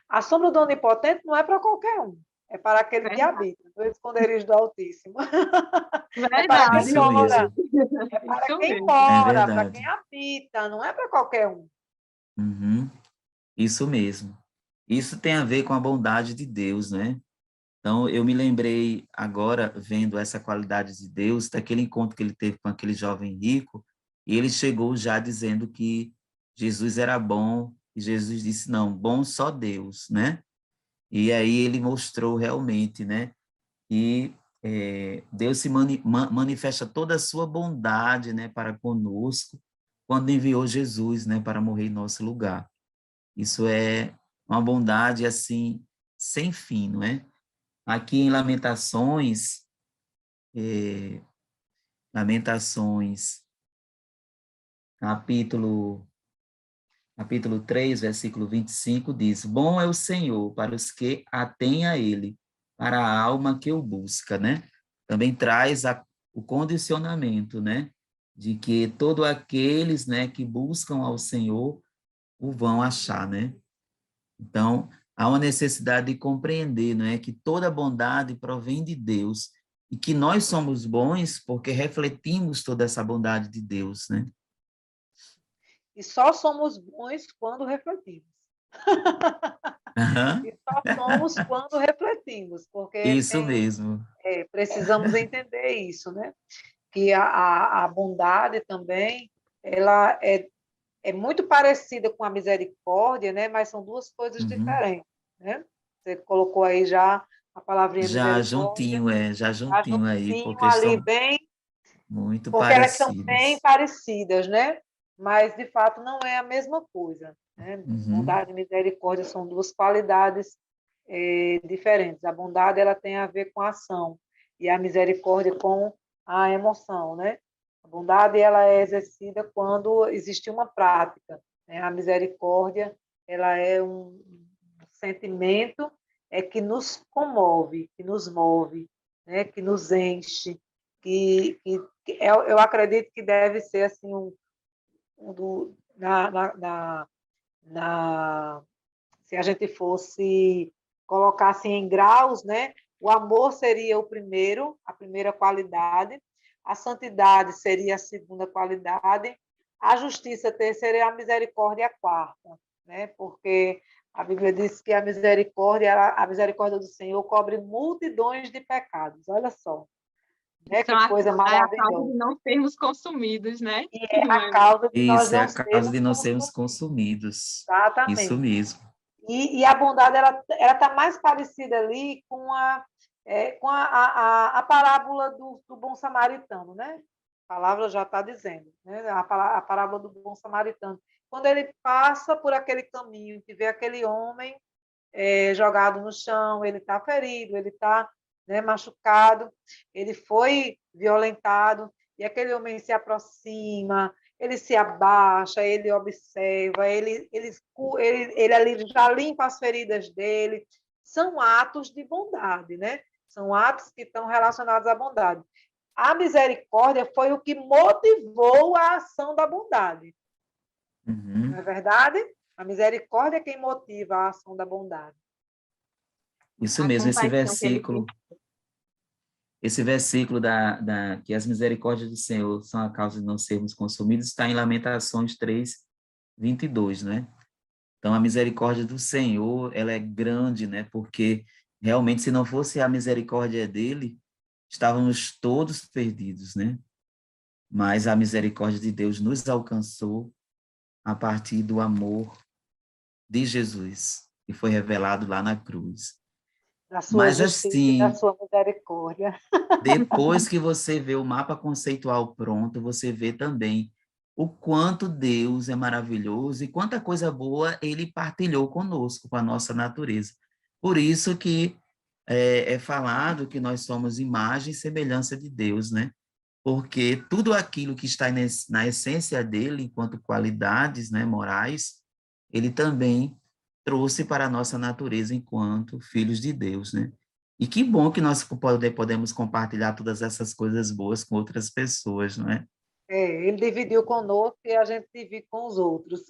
A sombra do Onipotente não é para qualquer um, é para aquele que Verdade. habita no esconderijo do Altíssimo. É para quem Verdade, Isso mora, mesmo, é para isso quem mesmo. é mora, para quem verdade. habita, não é para qualquer um. Uhum. Isso mesmo. Isso tem a ver com a bondade de Deus, né? Então, eu me lembrei agora, vendo essa qualidade de Deus, daquele encontro que ele teve com aquele jovem rico, e ele chegou já dizendo que Jesus era bom, e Jesus disse, não, bom só Deus, né? E aí ele mostrou realmente, né, que Deus se manifesta toda a sua bondade, né, para conosco, quando enviou Jesus, né, para morrer em nosso lugar. Isso é uma bondade, assim, sem fim, não é? Aqui em Lamentações, capítulo, capítulo 3, versículo 25, diz, bom é o Senhor para os que atêm a ele, para a alma que o busca, né? Também traz o condicionamento, né? De que todos aqueles, né, que buscam ao Senhor, o vão achar, né? Então, há uma necessidade de compreender, não é, que toda bondade provém de Deus e que nós somos bons porque refletimos toda essa bondade de Deus, né? E só somos bons quando refletimos. Aham. E só somos quando refletimos, porque Isso mesmo. precisamos entender isso, né? Que a bondade também, ela é muito parecida com a misericórdia, né? Mas são duas coisas Uhum. diferentes, né? Você colocou aí já a palavrinha misericórdia, Já já juntinho aí, juntinho porque ali, são bem, muito porque elas são bem parecidos. parecidas, né? Mas, de fato, não é a mesma coisa, né? Uhum. Bondade e misericórdia são duas qualidades diferentes. A bondade ela tem a ver com a ação e a misericórdia com a emoção, né? A bondade ela é exercida quando existe uma prática, né? A misericórdia ela é um sentimento que nos comove, que nos move, né? Que nos enche, eu acredito que deve ser assim na, se a gente fosse colocar assim em graus, né? O amor seria o primeiro, a primeira qualidade, a santidade seria a segunda qualidade, a justiça a terceira e a misericórdia a quarta, né? Porque a Bíblia diz que a misericórdia do Senhor cobre multidões de pecados. Olha só, né? Então, Que coisa é a causa maravilhosa. de não sermos consumidos, né? E é a causa de nós Isso é não a causa sermos de não sermos consumidos. consumidos. Isso Exatamente. mesmo. E a bondade ela está mais parecida ali com a parábola do bom samaritano, né? A palavra já está dizendo, né? A parábola do bom samaritano. Quando ele passa por aquele caminho, que vê aquele homem jogado no chão, ele está ferido, ele está, né, machucado, ele foi violentado, e aquele homem se aproxima, ele se abaixa, ele observa, ele ali já limpa as feridas dele. São atos de bondade, né? São atos que estão relacionados à bondade. A misericórdia foi o que motivou a ação da bondade. Não é verdade? A misericórdia é quem motiva a ação da bondade. Isso A mesmo, compaixão que ele tem. esse versículo que as misericórdias do Senhor são a causa de não sermos consumidos, está em Lamentações 3:22, né? Então, a misericórdia do Senhor, ela é grande, né? Porque, realmente, se não fosse a misericórdia dele, estávamos todos perdidos, né? Mas a misericórdia de Deus nos alcançou a partir do amor de Jesus, que foi revelado lá na cruz. Da sua Mas, justiça e da assim, sua misericórdia. depois que você vê o mapa conceitual pronto, você vê também o quanto Deus é maravilhoso e quanta coisa boa ele partilhou conosco, com a nossa natureza. Por isso que é falado que nós somos imagem e semelhança de Deus, né? Porque tudo aquilo que está na essência dele, enquanto qualidades, né, morais, ele também trouxe para a nossa natureza enquanto filhos de Deus, né? E que bom que nós podemos compartilhar todas essas coisas boas com outras pessoas, não é? Ele dividiu conosco e a gente divide com os outros.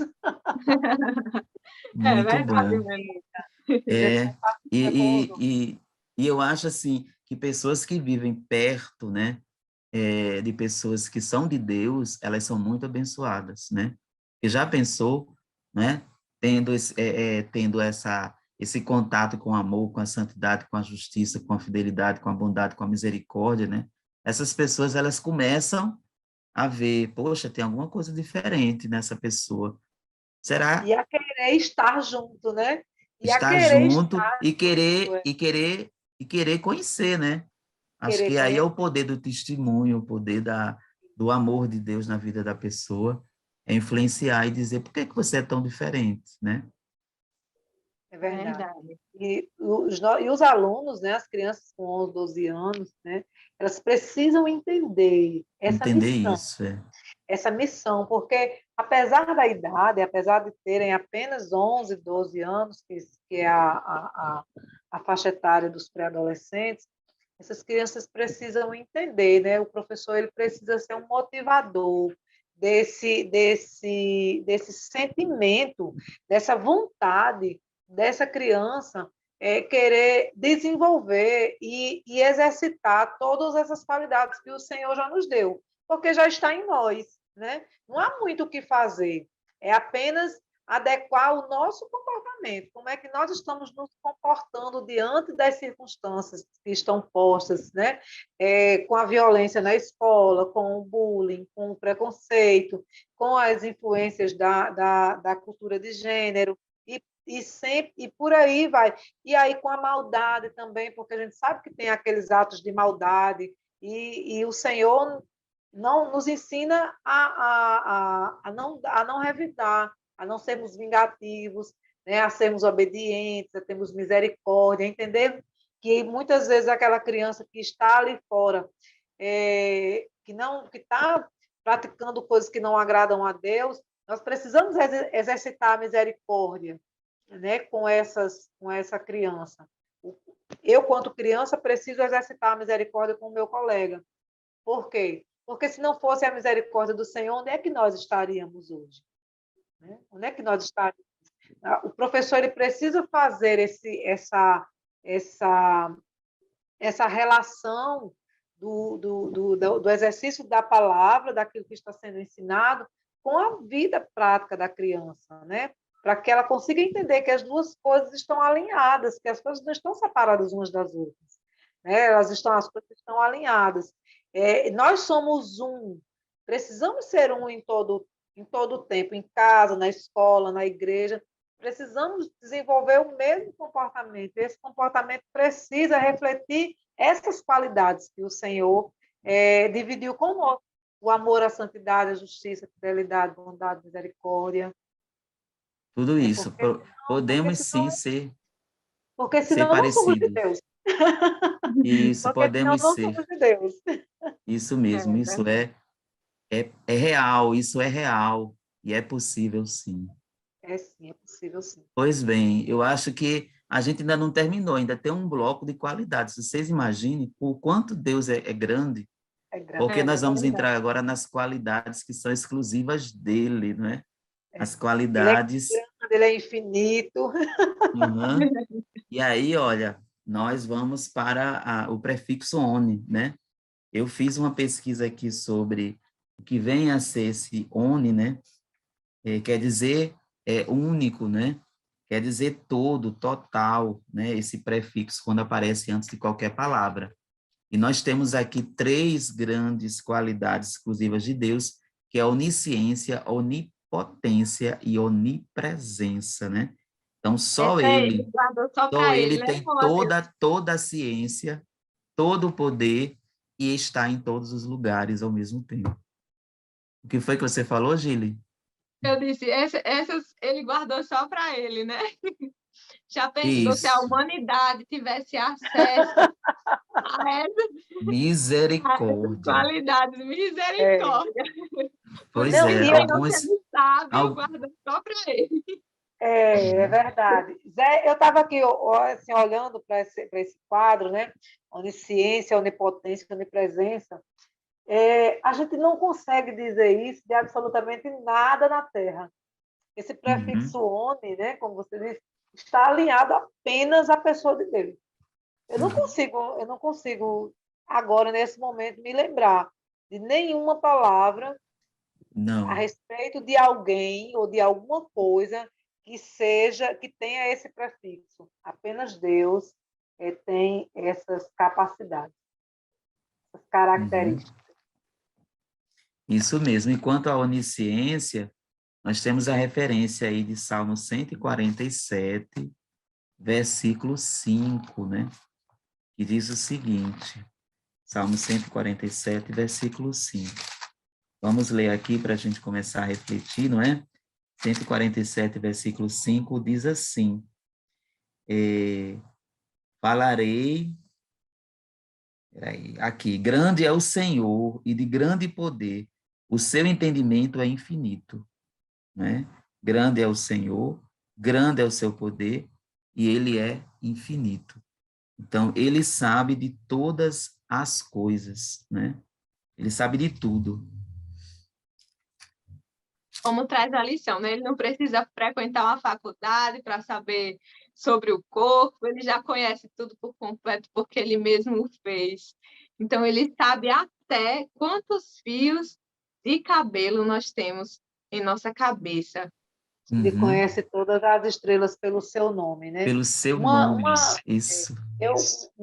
É Muito verdade bom. mesmo. A gente É, compartilha com os e, outros. e, e, e eu acho assim que pessoas que vivem perto, né, de pessoas que são de Deus, elas são muito abençoadas, né? E já pensou, né, tendo esse contato com o amor, com a santidade, com a justiça, com a fidelidade, com a bondade, com a misericórdia, né? Essas pessoas, elas começam a ver, poxa, tem alguma coisa diferente nessa pessoa. Será E a querer estar junto, né? E a estar querer junto estar e junto, querer conhecer, né? Acho querer que aí é o conhecer. poder do testemunho, o poder do amor de Deus na vida da pessoa, é influenciar e dizer por que que você é tão diferente, né? É verdade. Verdade. E os alunos, né, as crianças com 11, 12 anos, né, elas precisam entender Entender isso, essa missão, porque apesar da idade, apesar de terem apenas 11, 12 anos, que é a faixa etária dos pré-adolescentes, essas crianças precisam entender, né? O professor ele precisa ser um motivador desse sentimento, dessa vontade dessa criança querer desenvolver e exercitar todas essas qualidades que o Senhor já nos deu, porque já está em nós, né? Não há muito o que fazer, é apenas adequar o nosso comportamento, como é que nós estamos nos comportando diante das circunstâncias que estão postas, né? Com a violência na escola, com o bullying, com o preconceito, com as influências da cultura de gênero, e por aí vai. E aí com a maldade também, porque a gente sabe que tem aqueles atos de maldade, e o Senhor não nos ensina a não revidar, a não sermos vingativos, né? A sermos obedientes, a termos misericórdia, entender que muitas vezes aquela criança que está ali fora, que está praticando coisas que não agradam a Deus, nós precisamos exercitar a misericórdia, né, com essa criança. Eu, quanto criança, preciso exercitar a misericórdia com o meu colega. Por quê? Porque se não fosse a misericórdia do Senhor, onde é que nós estaríamos hoje? Né? Onde é que nós estaríamos? O professor ele precisa fazer essa, essa relação do exercício da palavra, daquilo que está sendo ensinado, com a vida prática da criança, né? Para que ela consiga entender que as duas coisas estão alinhadas, que as coisas não estão separadas umas das outras, né? As coisas estão alinhadas. Nós somos um, precisamos ser um em todo o tempo, em casa, na escola, na igreja. Precisamos desenvolver o mesmo comportamento. Esse comportamento precisa refletir essas qualidades que o Senhor dividiu conosco: o amor, a santidade, a justiça, a fidelidade, bondade, misericórdia. Tudo isso. Porque Podemos sim senão, porque ser senão não somos de parecidos. Deus. Isso, Porque senão podemos não ser. somos de Deus. Isso É mesmo, isso verdade. é real, isso é real. E é possível, sim. É sim, é possível sim. Pois bem, eu acho que a gente ainda não terminou, ainda tem um bloco de qualidades. Vocês imaginem o quanto Deus é grande, É grande, porque É nós vamos verdade. entrar agora nas qualidades que são exclusivas dele, não é? As Ele é qualidades. grande, ele é infinito. Uhum. E aí, olha, nós vamos para o prefixo "one", né? Eu fiz uma pesquisa aqui sobre o que vem a ser esse "one", né? Quer dizer único, né? Quer dizer todo, total, né? Esse prefixo quando aparece antes de qualquer palavra. E nós temos aqui três grandes qualidades exclusivas de Deus, que é a onisciência, onipotência e onipresença, né? Então, Esse aí, ele guardou só só para ele, ele né, tem Mateus? toda a ciência, todo o poder e está em todos os lugares ao mesmo tempo. O que foi que você falou, Gili? Eu disse, essas ele guardou só para ele, né? Já pensou se a Isso. humanidade tivesse acesso a essas Misericórdia. qualidades? É. Misericórdia. Por Pois isso Não, que é, e Deus eu, não sendo sábio, al- guardou só para ele. é verdade. Zé, eu estava aqui assim, olhando para esse quadro, né? Onisciência, onipotência, onipresença. A gente não consegue dizer isso de absolutamente nada na Terra. Esse Uhum. prefixo "oni", né, como você disse, está alinhado apenas à pessoa de Deus. Eu não consigo agora, nesse momento, me lembrar de nenhuma palavra a Não. respeito de alguém ou de alguma coisa que tenha esse prefixo. Apenas Deus tem essas capacidades, essas Uhum. características. Isso mesmo. Enquanto a onisciência, nós temos a referência aí de Salmo 147, versículo 5, né? Que diz o seguinte, Salmo 147, versículo 5. Vamos ler aqui para a gente começar a refletir, não é? 147, versículo 5, diz assim, falarei, aqui, grande é o Senhor e de grande poder, o seu entendimento é infinito, né? Grande é o Senhor, grande é o seu poder e ele é infinito. Então, ele sabe de todas as coisas, né? Ele sabe de tudo. Como traz a lição, né? Ele não precisa frequentar uma faculdade para saber sobre o corpo, ele já conhece tudo por completo, porque ele mesmo o fez. Então, ele sabe até quantos fios de cabelo nós temos em nossa cabeça. Ele Uhum. conhece todas as estrelas pelo seu nome, né? Pelo seu Uma, nome, uma, isso.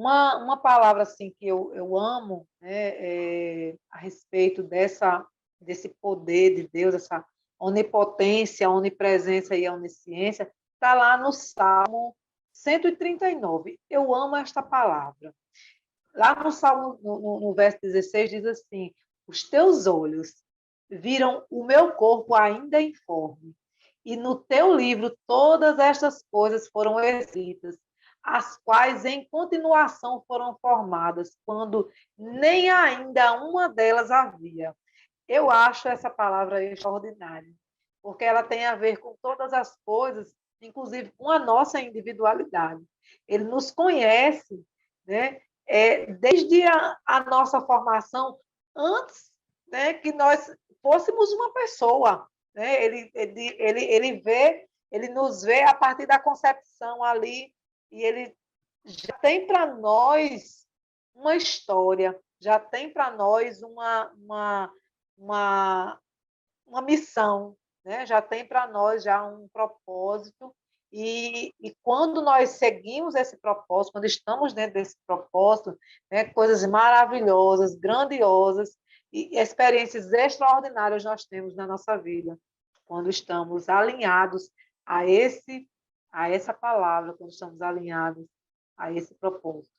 uma palavra assim que eu amo, né, a respeito desse poder de Deus, essa onipotência, onipresença e onisciência, está lá no Salmo 139. Eu amo esta palavra. Lá no Salmo, no verso 16, diz assim: os teus olhos viram o meu corpo ainda informe, e no teu livro todas estas coisas foram escritas, as quais em continuação foram formadas, quando nem ainda uma delas havia. Eu acho essa palavra extraordinária, porque ela tem a ver com todas as coisas, inclusive com a nossa individualidade. Ele nos conhece, né? Desde a nossa formação, antes, né, que nós fôssemos uma pessoa. Né? Ele nos vê a partir da concepção ali, e ele já tem para nós uma história, já tem para nós uma missão, né? Já tem para nós já um propósito, e quando nós seguimos esse propósito, quando estamos dentro desse propósito, né, coisas maravilhosas, grandiosas e experiências extraordinárias nós temos na nossa vida, quando estamos alinhados a essa palavra, quando estamos alinhados a esse propósito.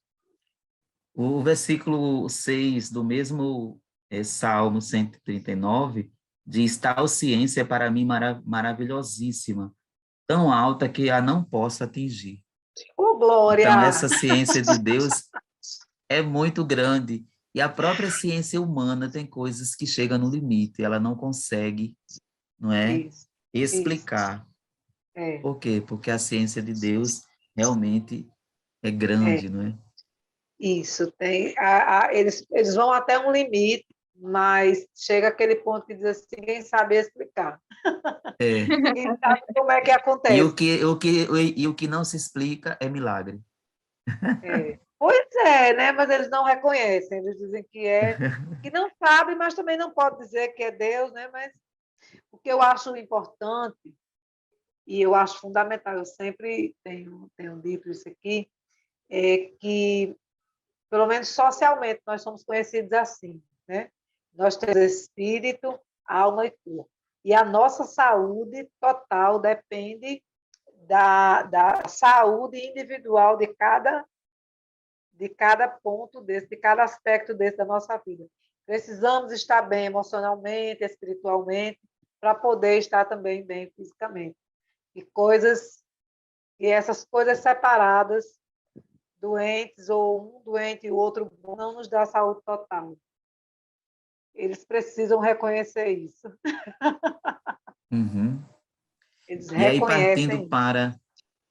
O versículo 6 do mesmo Salmo 139 diz: tal ciência é para mim maravilhosíssima, tão alta que a não posso atingir. Oh, Então, glória! essa ciência de Deus é muito grande. E a própria ciência humana tem coisas que chegam no limite, ela não consegue, não é, Isso, isso. explicar. É, Por quê? Porque a ciência de Deus realmente é é. grande, não é? Isso, tem, eles vão até um limite, mas chega aquele ponto que diz assim, ninguém sabe explicar. É. Ninguém sabe como é que E acontece. o que não se explica é milagre. É. Pois é, né? Mas eles não reconhecem, eles dizem que não sabe, mas também não pode dizer que é Deus, né? Mas o que eu acho importante e eu acho fundamental, eu sempre tenho dito isso aqui, é que pelo menos socialmente, nós somos conhecidos assim, né? Nós temos espírito, alma e corpo. E a nossa saúde total depende da saúde individual de cada ponto desse, de cada aspecto desse da nossa vida. Precisamos estar bem emocionalmente, espiritualmente, para poder estar também bem fisicamente. E essas coisas separadas, doentes, ou um doente e o outro bom, não nos dá saúde total. Eles precisam reconhecer isso. Uhum. Eles E aí, reconhecem.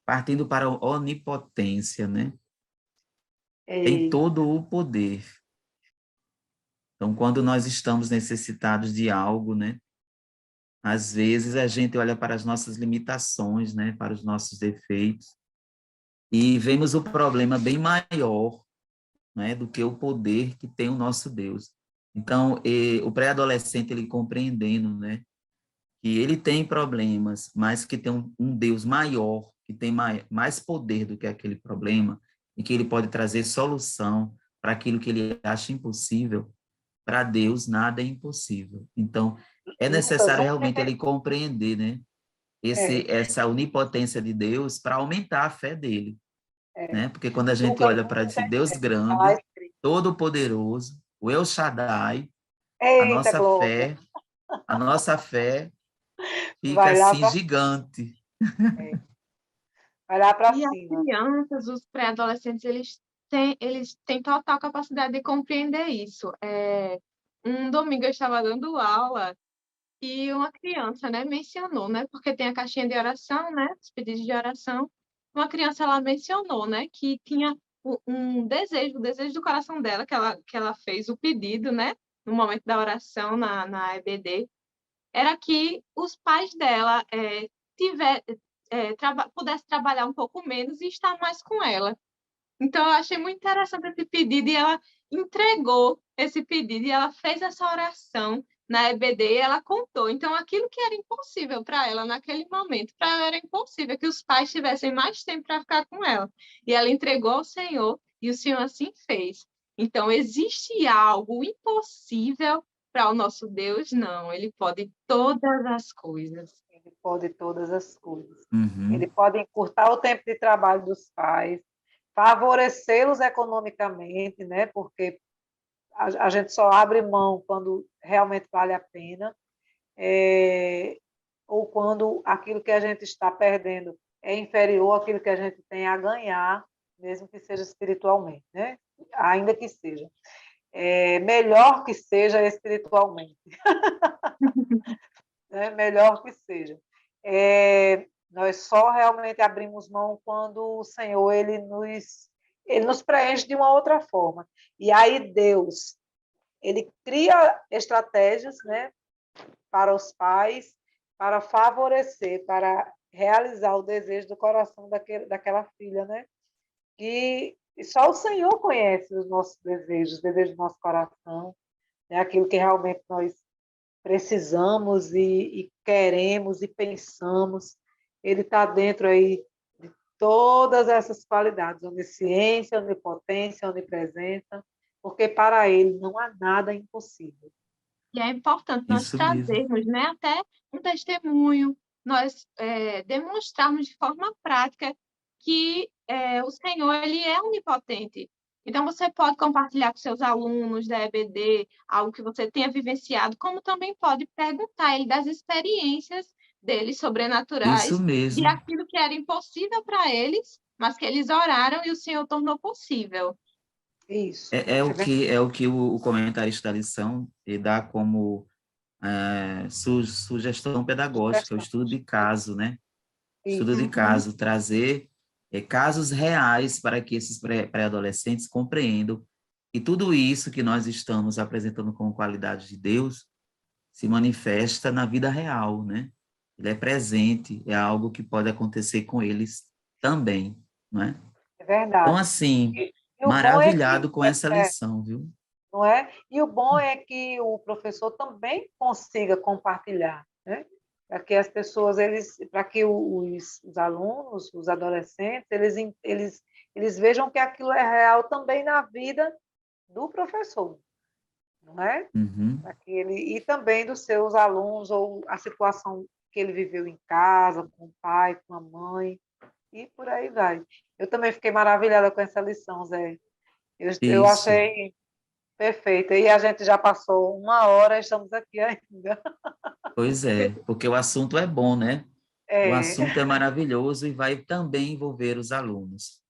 partindo para a onipotência, né? Tem Eita, todo o poder. Então, quando nós estamos necessitados de algo, né? Às vezes a gente olha para as nossas limitações, né? Para os nossos defeitos, e vemos o problema bem maior, né? Do que o poder que tem o nosso Deus. Então, o pré-adolescente, ele compreendendo, né? Que ele tem problemas, mas que tem um Deus maior, que tem mais poder do que aquele problema, e que ele pode trazer solução para aquilo que ele acha impossível. Para Deus, nada é impossível. Então, é Lucas necessário 1, realmente ele compreender, né, é, essa onipotência de Deus para aumentar a fé dele, é, né? Porque quando a gente Lucas olha 1, para esse Deus 17, está lá grande, escrito. todo-poderoso, o El Shaddai, a Eita, nossa glória! fé, a nossa fé fica Vai lá assim para gigante. vai lá para E as cima. crianças, os pré-adolescentes, eles têm total capacidade de compreender isso. Um domingo eu estava dando aula e uma criança, né, mencionou, né, porque tem a caixinha de oração, né, os pedidos de oração. Uma criança, ela mencionou, né, que tinha um desejo, o desejo do coração dela, que ela fez o pedido, né, no momento da oração na EBD, era que os pais dela tiver, pudessem trabalhar um pouco menos e estar mais com ela. Então, eu achei muito interessante esse pedido e ela entregou esse pedido e ela fez essa oração na EBD e ela contou. Então, aquilo que era impossível para ela naquele momento, para ela era impossível que os pais tivessem mais tempo para ficar com ela. E ela entregou ao Senhor e o Senhor assim fez. Então, existe algo impossível para o nosso Deus? Não, ele pode todas as coisas. Ele pode todas as coisas. Ele Uhum. pode encurtar o tempo de trabalho dos pais, favorecê-los economicamente, né? Porque a gente só abre mão quando realmente vale a pena, ou quando aquilo que a gente está perdendo é inferior àquilo que a gente tem a ganhar, mesmo que seja espiritualmente, né? Ainda que seja. Melhor que seja espiritualmente, né? Melhor que seja. Nós só realmente abrimos mão quando o Senhor ele nos preenche de uma outra forma. E aí Deus, ele cria estratégias, né, para os pais, para favorecer, para realizar o desejo do coração daquela filha, né, que só o Senhor conhece os desejos do nosso coração, né? Aquilo que realmente nós precisamos e queremos e pensamos. Ele está dentro aí de todas essas qualidades, onisciência, onipotência, onipresença, porque para ele não há nada impossível. E é importante nós Isso mesmo. trazermos, né, até um testemunho, nós demonstrarmos de forma prática que o Senhor ele é onipotente. Então, você pode compartilhar com seus alunos da EBD algo que você tenha vivenciado, como também pode perguntar a ele das experiências deles Isso sobrenaturais, de mesmo. aquilo que era impossível para eles, mas que eles oraram e o Senhor tornou possível. Isso, É é verdade. o que o comentarista da lição dá como sugestão pedagógica, o Sugestão. estudo de caso, né? Estudo Isso, de caso, trazer casos reais para que esses pré-adolescentes compreendam que tudo isso que nós estamos apresentando como qualidade de Deus se manifesta na vida real, né? Ele é presente, é algo que pode acontecer com eles também, não é? é Então, verdade. assim, E o bom é que maravilhado com essa lição, viu? não é? E o bom é que o professor também consiga compartilhar, né? Para que as pessoas, para que os alunos, os adolescentes, eles vejam que aquilo é real também na vida do professor, não é? Uhum. Para que e também dos seus alunos, ou a situação que ele viveu em casa, com o pai, com a mãe, e por aí vai. Eu também fiquei maravilhada com essa lição, Zé. Eu Isso. achei perfeito. E a gente já passou 1 hora, estamos aqui ainda. Pois é, porque o assunto é bom, né? O É, assunto é maravilhoso e vai também envolver os alunos.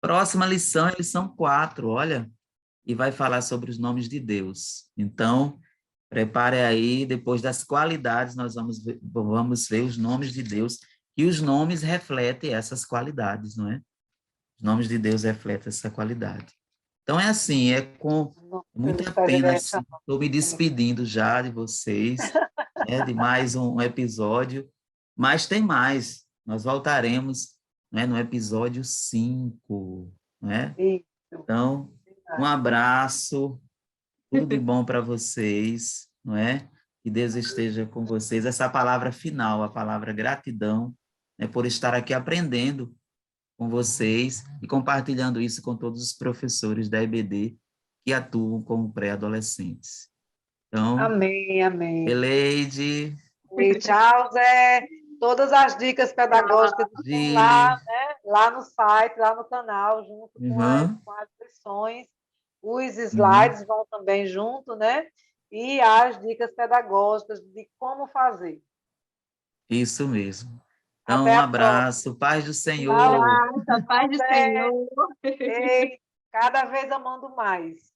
Próxima lição, eles são 4, olha, e vai falar sobre os nomes de Deus. Então, prepare aí, depois das qualidades, nós vamos ver os nomes de Deus, e os nomes refletem essas qualidades, não é? Os nomes de Deus refletem essa qualidade. Então, é assim, é com muita pena, assim, estou me despedindo já de vocês, né, de mais um episódio, mas tem mais. Nós voltaremos, né, no episódio 5, né? isso. Então, um abraço, tudo de bom para vocês, não é? Que Deus esteja com vocês. Essa palavra final, a palavra gratidão, né, por estar aqui aprendendo com vocês e compartilhando isso com todos os professores da EBD que atuam como pré-adolescentes. Então, Amém, amém. Eleide, E tchau, Zé. Todas as dicas pedagógicas estão Gile, lá, né? Lá no site, lá no canal, junto uhum, com as lições. Os uhum, slides vão também junto, né? E as dicas pedagógicas de como fazer. isso mesmo. Então, Até um a próxima. abraço, paz do Tchau, Senhor. Graça, paz do Zé. Senhor. Ei, cada vez amando mais.